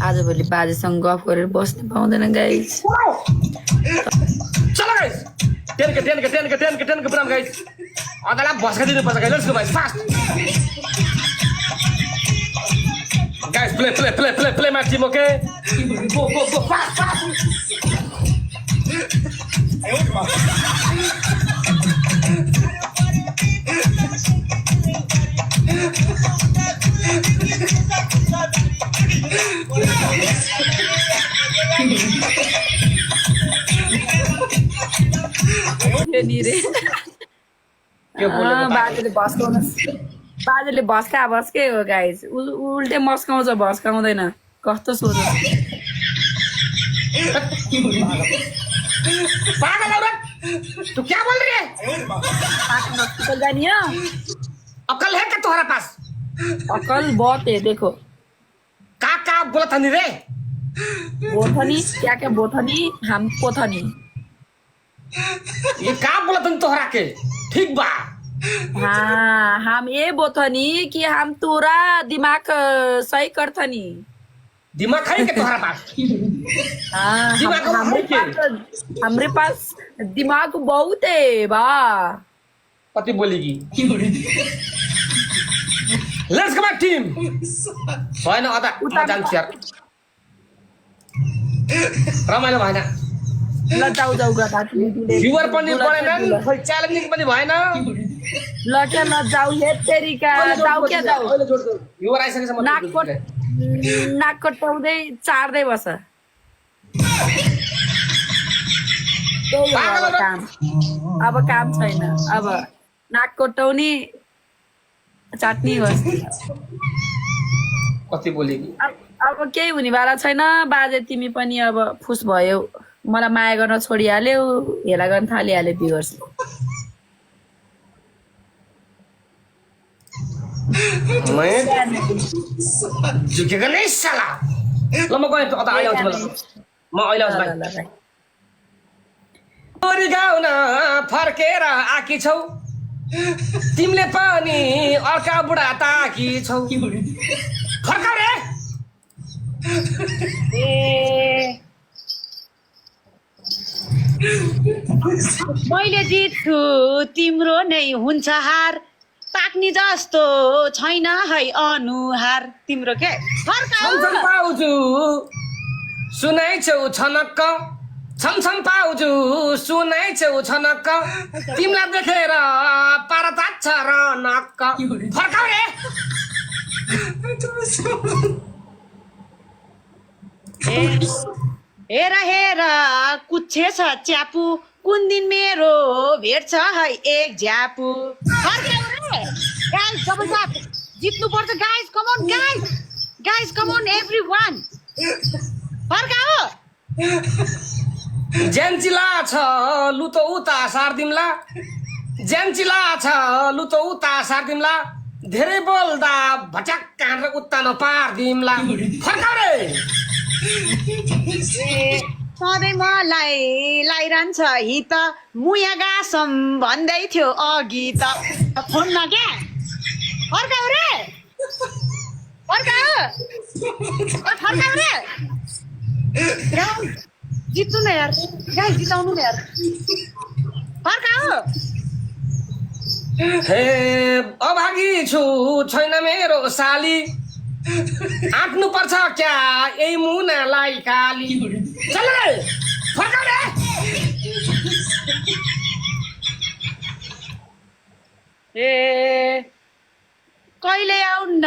आजभोलि बाजेसँग गफ गरेर बस्नु पाउँदैन गाइस। चलो गाइस 10 के पुराम गाइस अगाला बस्का दिनुपर्छ guys let's go guys fast guys play my team okay go fast बाजेले भस्कै हो गाइस। उल्टे मस्काउँछ भस्काउँदैन कस्तो सोच। पागल औरत तू क्या बोल रही है? अकल है क्या तुम्हारा पास? अकल बहुत है देखो। का बोला था नहीं रे? बोथनी क्या बोथनी हम पोथनी। ये का बोला तुम तोहरा के? ठीक बा। हाँ हम ये बोथनी कि हम तोरा दिमाग सही करथनी। दिमाग है क्या तुम्हारा पास? हाँ हमरे पास दिमाग बहुत है बा। पति बोलेगी लेट्स गो बैक टीम भएन अदा जान्छ यार रमाइलो भएन ल जाऊ गर्दा भ्युअर पनि बढेन खै च्यालेन्जिङ पनि भएन ल के ल जाऊ हे तेरीका जाऊ के जाऊ भ्युअर आइसकेछ म नाक कटाउँदै चार्दै बस। अब काम छैन अब नाक कोटाउने चाट्नी होस्। कति बोलेगी अब केही हुनेवाला छैन। बाजे तिमी पनि अब फुस भयो मलाई माया गर्न छोडिहाल्यौ हेला गर्न थालिहाल्यो भ्युअर्स। झुकेको नै साला ल म गएँ अता अहिले आउँछु म अहिले आउँछु भाइ छोरी गाउन फर्केर आकी छौ तिमीले पनि अर्का बुढा ताकी छौ फर्काउ रे मैले जित्छु तिम्रो नै हुन्छ हार पाक्ने जस्तो छैन है अनुहार तिम्रो के छमछम पाउँछु सुनाइ छौ छनक्क छमछम पाउँछु सुनाइ छौ छनक्क तिमीलाई देखेर पारा तात्छ र नक्क फर्काउ रे हेर हेर कुच्छे छ च्यापु कुन दिन मेरो भेट छ है एक झ्यापु फर्काउ रे गाइस डबल ट्याप जित्नु पर्छ guys come on guys come on everyone फर्काउ ज्यान्चिला छ लुतो उता सार्दिमला ज्यान्चिला छ लुतो उता सार्दिमला धेरै बोल्दा भट्याक काँडेर उता नपार्दिमला फर्काउ रे सधैँ मलाई लाइरहन्छ हित मुया गासम भन्दै थियो अघि त फोनमा क्या फर्काउ रे फर्काउ रे जित्नु न यार गाइस जिताउनु न यार फर्काउ हे अभागी छु छैन मेरो साली आँट्नु पर्छ क्या यही मुनालाई काली चल रे फर्काउ रे ए कहिले आउन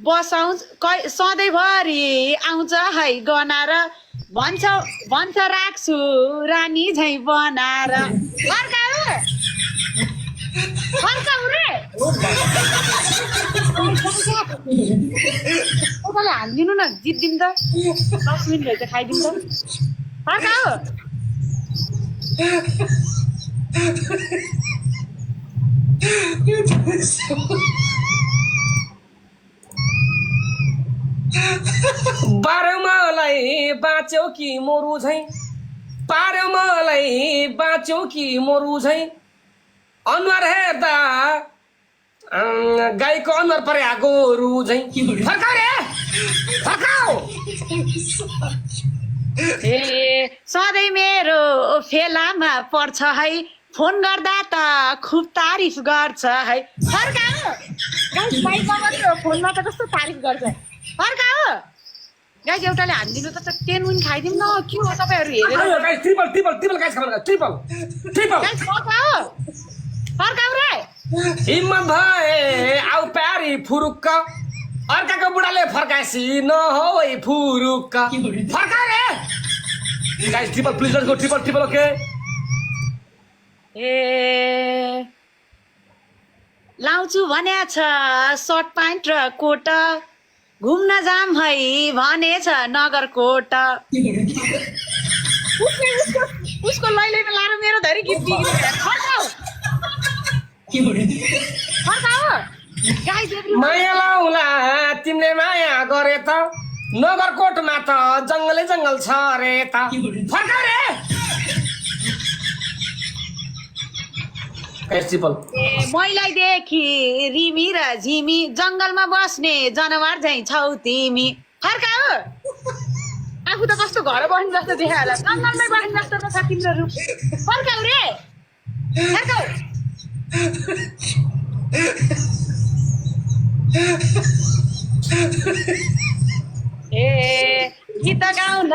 बसाउँछ सधैँभरि आउँछ है गनाएर भन्छ राख्छु रानी झै बनाएर फर्काउ रे तपाईँले हालिदिनु न जित्दिनु त 10 मिनट भएछ खाइदिनु त फर्काउ बाह्र मलाई बाँच्यो कि मरु झै पार्यो मलाई बाँच्यो कि मरु झै अनुहार हेर्दा गाईको अनुहार परे गोरु झै फर्काऊ रे फर्काऊ ए सधैँ मेरो फेलामा पर्छ है फोन गर्दा त खुब तारिफ गर्छ है फर्काऊ गाइस बाइकमा मात्र फोनमा त कस्तो तारिफ गर्छ फर्काऊ गाइस एउटाले हानिदिनु त 10 विन खाइदिउँ न के हो तपाईहरु हेरेर गाइस ट्रिपल गाइस खबर ट्रिपल गाइस फर्काऊ फर्काऊ रे हिम्मत भए आउ प्यारी फुरुक्क अर्काको बुढाले फर्कासी नहो है फुरुक्क फर्का रे guys triple please let's go triple okay ए लाउँछु भन्या छ सर्ट प्यान्ट र कोट घुम्न जाम है भनेछ नगरकोट उसको लैलैमा लाएर मेरो धरी गीत बिग्रियो फर्काऊ माया लाउला तिमीले माया गरे त नगरकोटमा त जङ्गलै जङ्गल छ रे त फर्का रे मैलाई देखि रिमी र झिमी जङ्गलमा बस्ने जनावर झै छौ तिमी फर्काऊ आफू त कस्तो घर बस्ने जस्तो देखा होला जङ्गलमै बस्ने जस्तो त छ तिम्रो रूप फर्काऊ रे फर्काऊ ए गीत गाउन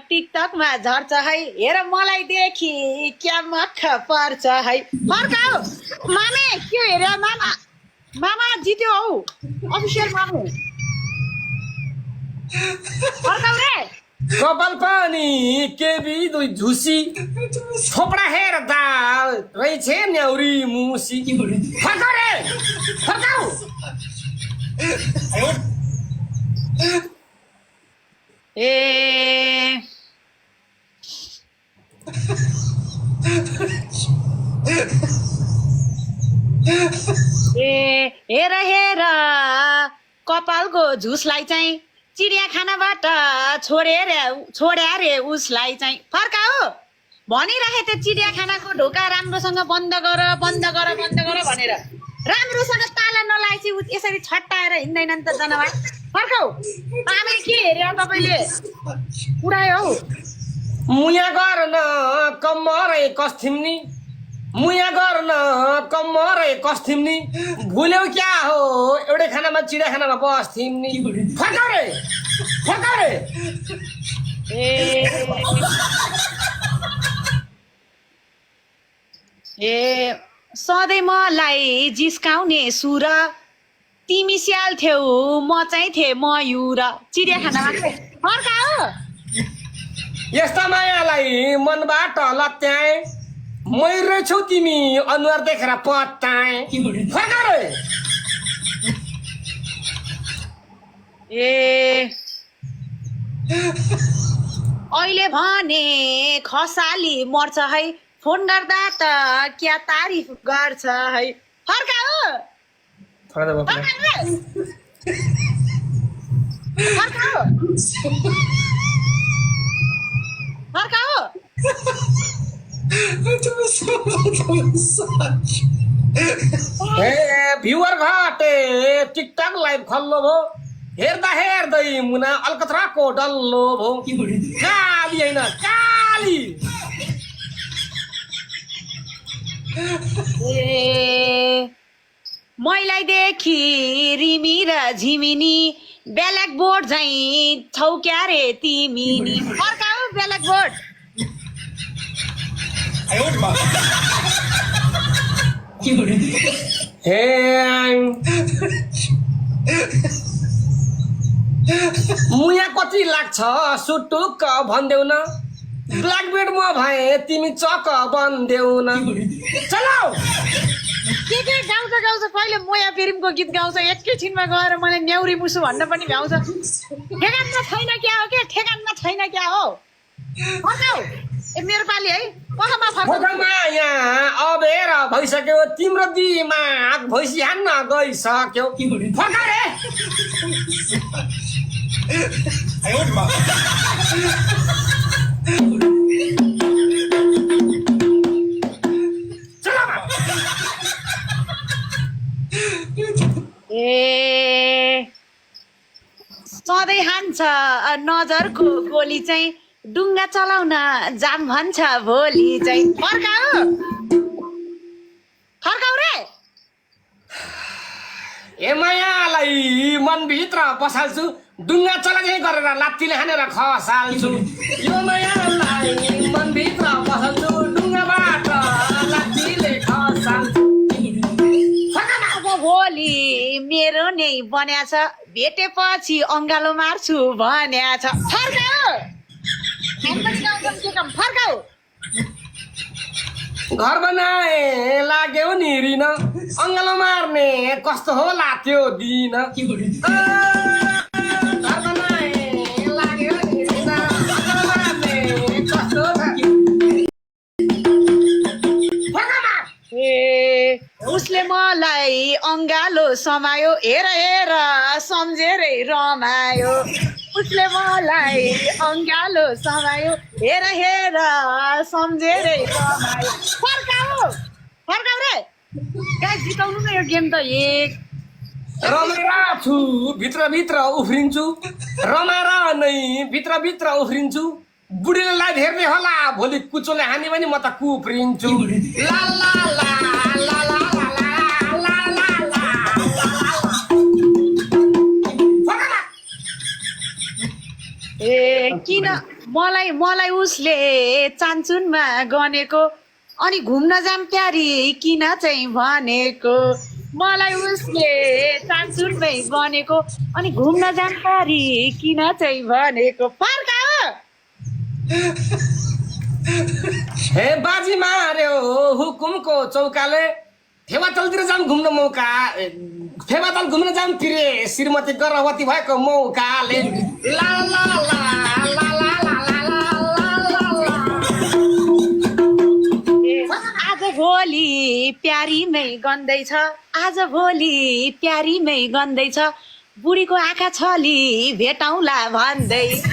टिकटकमा झर्छ है हेर मलाई देखि क्या मख पर्छ है फर्काऊ मामे के हेर मामा जित्यो हौ अफिसियल मामु फर्काऊ रे कपाल पानी केबी दुई झुसी थोपडा हेर्दा रहेछ न्याउरी मुसी फर्काऊ रे फर्काऊ ए हेर हेर कपालको झुसलाई चाहिँ चिडियाखानाबाट छोड्या रे उसलाई चाहिँ फर्काऊ भनिराखे त्यो चिडियाखानाको ढोका राम्रोसँग बन्द गर भनेर राम्रोसँग ताला नलाएपछि यसरी छट्टाएर हिँड्दैनन् त जनावर फर्काऊ आमे के हेरे तपाईले उडायो हौ मुया गर्न कम्मरै कस्थिम्नी मुया गर्न कम्मरै कस्थिम्नी भुल्यौ क्या हो एउटै खानामा चिडियाखानामा बस्थिम्नी फर्काऊ रे ए सधैँ मलाई जिस्काउने सुर तिमी स्याल थियौ म चाहिँ थिएँ मयूर चिडियाखानामा फर्काऊ यस्ता मायालाई मनबाट लत्याए मयूर रहेछौ तिमी अनुहार देखेर पत्ताए फर्काऊ रे ए अहिले भने खसाली मर्छ है फोन गर्दा त क्या तारिफ गर्छ है फर्काऊ भ्युवर घटे टिकटक लाइभ खल्लो भो हेर्दै मुना अलकत्राको डल्लो भो काली होइन काली ए मैलाई देखि रिमी र झिमिनी ब्ल्याक बोर्ड झै छौ क्या रे तिमी नि फर्काऊ ब्ल्याक बोर्ड हे मुया कति लाग्छ सुटुक्क भन्देऊ न ब्ल्याक बेड म भए तिमी चक बन्देऊ न चलाऊ के गाउँछ कहिले मोया फिल्मको गीत गाउँछ एकैछिनमा गएर मलाई न्याउरी मुसु भन्न पनि भ्याउँछ ठेगानमा छैन क्या हो के ठेगानमा छैन क्या हो फर्काऊ ए मेरो पाली है पखमा फर्काऊ माया अबेर भइसक्यो तिम्रो दिमाग भैँसी हान्न गइसक्यो फर्काऊ रे चला ए सधैँ हान्छ नजरको गोली चाहिँ डुङ्गा चलाउन जाम भन्छ भोलि चाहिँ फर्काऊ फर्काऊ रे ए मायालाई मनभित्र बसाल्छु डुङ्गा चलाइ गरेर लात्तीले हानेर खसाल्छु यो मायालाई मनभित्र बसाल्छु डुङ्गाबाट लात्तीले खसाल्छु आज भोलि मेरो नै बन्या छ भेटेपछि अङ्गालो मार्छु भन्या छ फर्काऊ फर्काऊ घर बनाए लाग्यो नि रिन अङ्गालो मार्ने कस्तो होला त्यो दिन घर बनाए लाग्यो नि रिन अङ्गालो मार्ने कस्तो ए उसले मलाई अङ्गालो समायो हेर हेर सम्झेरै रमायो उसले मलाई अङ्गालो समायो हेर हेर सम्झेरै रमायो फर्काऊ फर्काऊ रे गाइस जिताउनु न यो गेम त एक रमाएर छु भित्रभित्र उफ्रिन्छु रमाएर नै भित्रभित्र उफ्रिन्छु बुढीले लाइट हेर्ने होला भोलि कुचोले हानी भने म त कुफ्रिन्छु ला ला ला ला ला ला ला ला ला ला ए किन मलाई मलाई उसले चान्चुनमा गनेको अनि घुम्न जाम प्यारी किन चाहिँ भनेको मलाई उसले चान्चुनमै गनेको अनि घुम्न जाम प्यारी किन चाहिँ भनेको फर्काऊ हे बाजी मार्यो हुकुमको चौकाले फेवातलतिर जाम घुम्न मौका फेवातल घुम्न जाम फिरे श्रीमती गर्भवती भएको मौकाले ला ला ला ला ला ला ला ला आज भोलि प्यारीमै गन्दैछ आज भोलि प्यारीमै गन्दैछ बुढीको आँखा छली भेटौँला भन्दैछ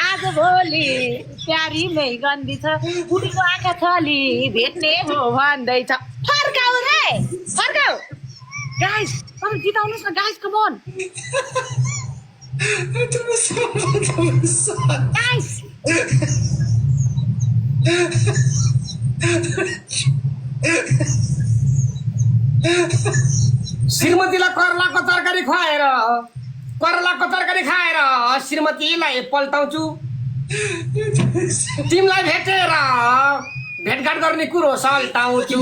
आज भोलि प्यारीमै गन्दैछ बुढीको आँखा छली भेट्ने हो भन्दैछ फर्काऊ रे फर्काऊ गाइस तपाईँ जिताउनुहोस् न गाइस कम अन गाइस श्रीमतीलाई करलाको तरकारी खाएर श्रीमतीलाई पल्टाउँछु तिमीलाई भेटेर भेटघाट गर्ने कुरो सल्टाउँछु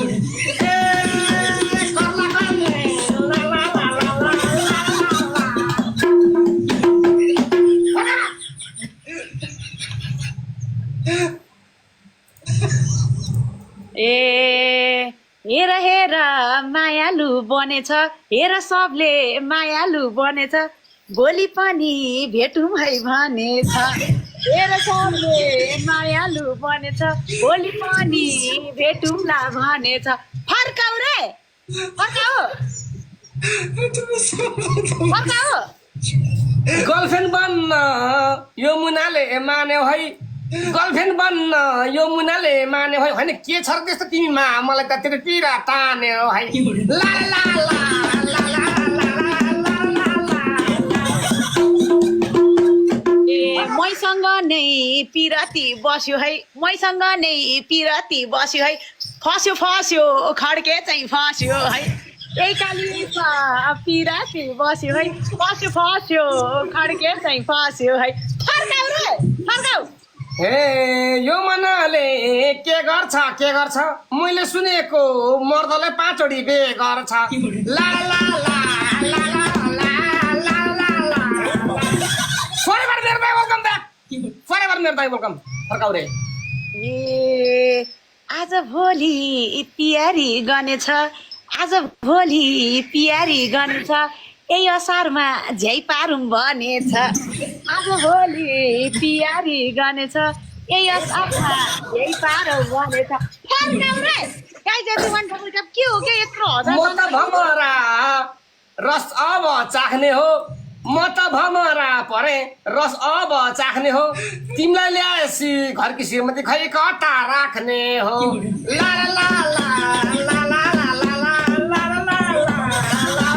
ए हेर हेर मायालु बनेछ हेर सबले मायालु बनेछ भोलि पनि भेटौँ है भनेछ हेर सबले मायालु बनेछ भोलि पनि भेटौँला भनेछ फर्काऊ रे फर्काऊ फर्काऊ गर्लफ्रेन्ड बन्न यो मुनाले मान्यो है गर्लफ्रेन्ड बन्न यो मुनाले मान्यो है होइन के छ त्यस्तो तिमीमा मलाई त त्यतातिर तान्यो है ला ला ला ला ला मैसँग नै पिरती बस्यो है मैसँग नै पिरती बस्यो है फस्यो फस्यो खड्के चाहिँ फस्यो है यही काली पिरती बस्यो है फस्यो फस्यो खड्के चाहिँ फस्यो है फर्काऊ रे फर्काऊ हे यो मनाले के गर्छ मैले सुनेको मर्दले 5 वटी बे गर्छ ला ला ला ला ला ला ला ला फरेभर निर्भय वेलकम ब्याक फरेभर निर्भय वेलकम फर्काऊ रे ए आज भोलि पियारी गनेछ आज भोलि पियारी गनेछ यही असारमा झ्याइ पारौँ भनेछ आज भोलि पियारी गनेछ यही असारमा झ्याइ पारौँ भनेछ फर्काऊ रे गाइस एभ्रीवन डबल ट्याप के हो के यत्रो म त भमरा रस अब चाख्ने हो म त भमरा परे रस अब चाख्ने हो तिमीलाई ल्याएसी घरकी श्रीमती खै कता राख्ने हो ला ला ला ला ला ला ला ला ला ला ला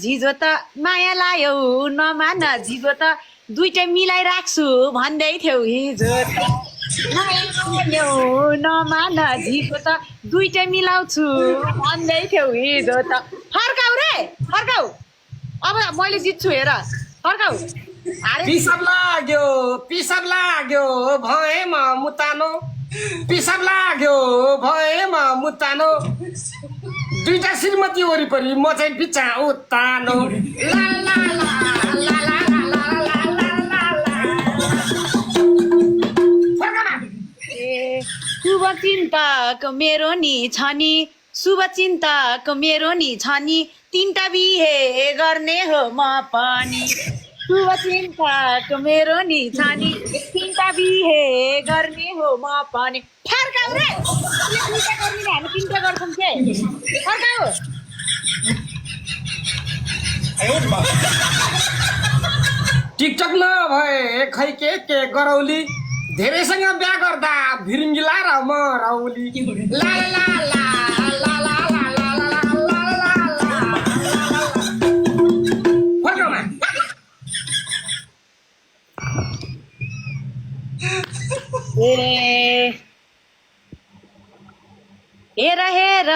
झिजो त माया लायौ नमान झिजो त दुइटै मिलाई राख्छु भन्दै थियौ हिजो त माया लायौ नमान झिजो त दुइटै मिलाउँछु भन्दै थियौ हिजो त फर्काउ रे फर्काउ अब मैले जित्छु हेर फर्काउ पिसाब लाग्यो भएमा मुतानो पिसाब लाग्यो भएमा मुतानो दुईटा श्रीमती वरिपरि म चाहिँ बिचा उत्तानो ला ला ला ला ला ला ला ला ला फर्कामा शुभ चिन्तक मेरो नि छ नि शुभ चिन्तक मेरो नि छ नि तिनटा बिहे गर्ने हो म पनि शुभ चिन्तक मेरो नि छ नि तिनटा बिहे गर्ने हो म पनि फर्काउ रे दुईटा गर्ने हामी तिनटा गर्छौँ के फर्काउ टिकटक नभए खै के गरौली धेरैसँग बिहा गर्दा भिरिङ्गिला र मरौली ला ला ला ला ला ला ला ला ला ला ला फर्काउमा हेर हेर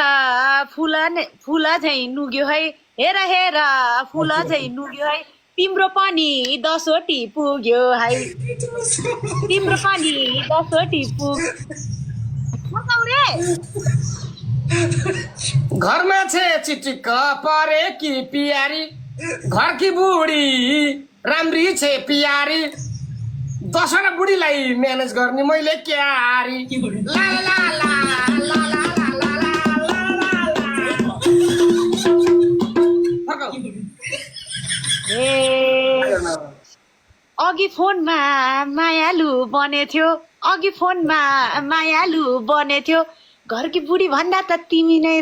फुला झै नुग्यो है हेर हेर फुला झै नुग्यो है तिम्रो पनि 10 वटी पुग्यो है तिम्रो पनि 10 वटी पुग्यो रे घरमा छे चिटिक्क परे कि पियारी घरकी बुढी राम्री छे पियारी 10 वटा बुढीलाई म्यानेज गर्ने मैले क्यारी ला ला ला ला ला ला ला ला ला अघि फोनमा मायालु बनेथ्यो अघि फोनमा मायालु बनेथ्यो घरकी बुढी भन्दा त तिमी नै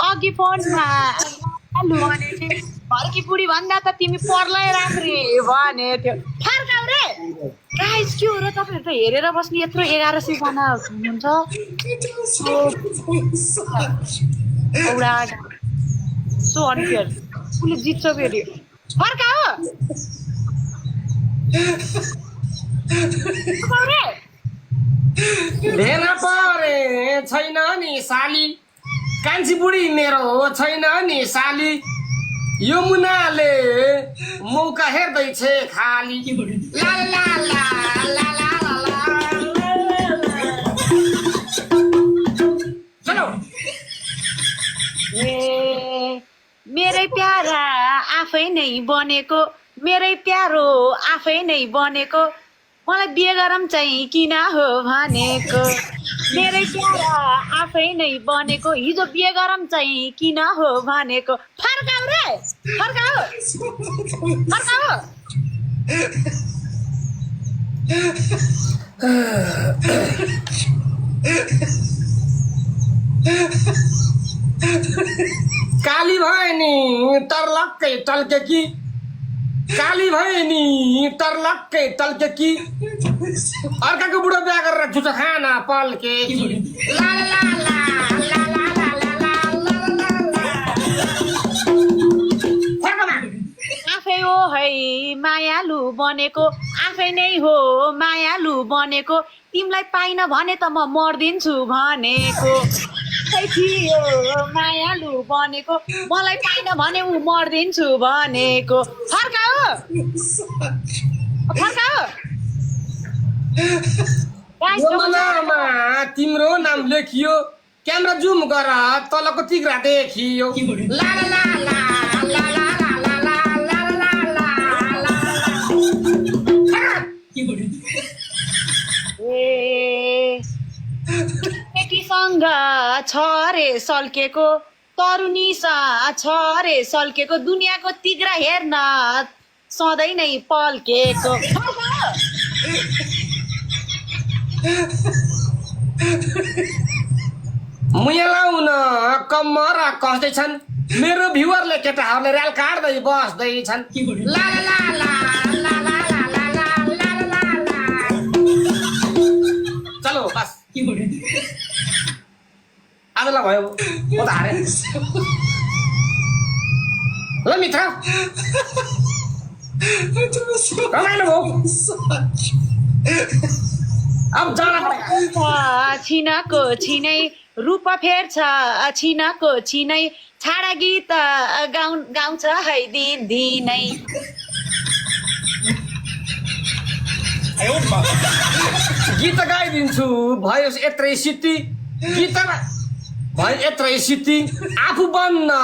अघि फोनमा मायालु बनेथ्यो घरकी बुढी भन्दा त तिमी पर्लै राख्रे भनेथ्यो फर्काउ रे गाइस के हो र तपाईहरु त हेरेर बस्ने यत्रो 1100 जना हुनुहुन्छ औडा सो अनफेयर उसले जित्छ फेरि फर्काउ भेना परे छैन नि साली कान्छी बुढी मेरो छैन नि साली यो मुनाले मौका हेर्दैछ खाली ला ला ला ला ला ला चलो मेरै प्यारा आफै नै बनेको मेरै प्यारो आफै नै बनेको मलाई बिहे गरम चाहिँ किन हो भनेको मेरै प्यारा आफै नै बनेको हिजो बिहे गरम चाहिँ किन हो भनेको फर्काउ रे फर्काउ फर्काउ काली भयो नि टर्लक्कै टल्के कि काली भयो नि टर्लक्कै टल्के कि अर्काको बुढो बिहा गरेर झुटो खाना पल्के ला ला ला ला ला ला ला ला फर्कामा आफै हो है मायालु बनेको आफै नै हो मायालु बनेको तिमीलाई पाइन भने त म मर्दिन्छु भनेको थियो मायालु बनेको मलाई पाइन भने ऊ मर्दिन्छु भनेको फर्काउ फर्काउ जमानामा तिम्रो नाम लेखियो क्यामेरा जुम गर तलको तिग्रा देखियो ला ला ला ला ला ला ला ला ला ला ला ला केटीसँग छ रे सल्केको तरुनीसा छ रे सल्केको दुनियाँको तिग्रा हेर्न सधैँ नै पल्केको मुया लाउन कम्मर कस्दैछन् मेरो भ्युअरले केटाहरूले र्याल काट्दै बस्दैछन् ला ला ला ला ला ला ला ला ला ला ला चलो बस आजलाई भयो म त हारे ल मित्र रमाइलो भयो अब जान परेगा छिनको छिनै रूप फेर्छ छिनको छिनै छाडा गीत गाउँछ है दिन दिनै गीत गाइदिन्छु भयो यत्रै सिद्धि गीत भयो यत्रै सिद्धि आफू बन्न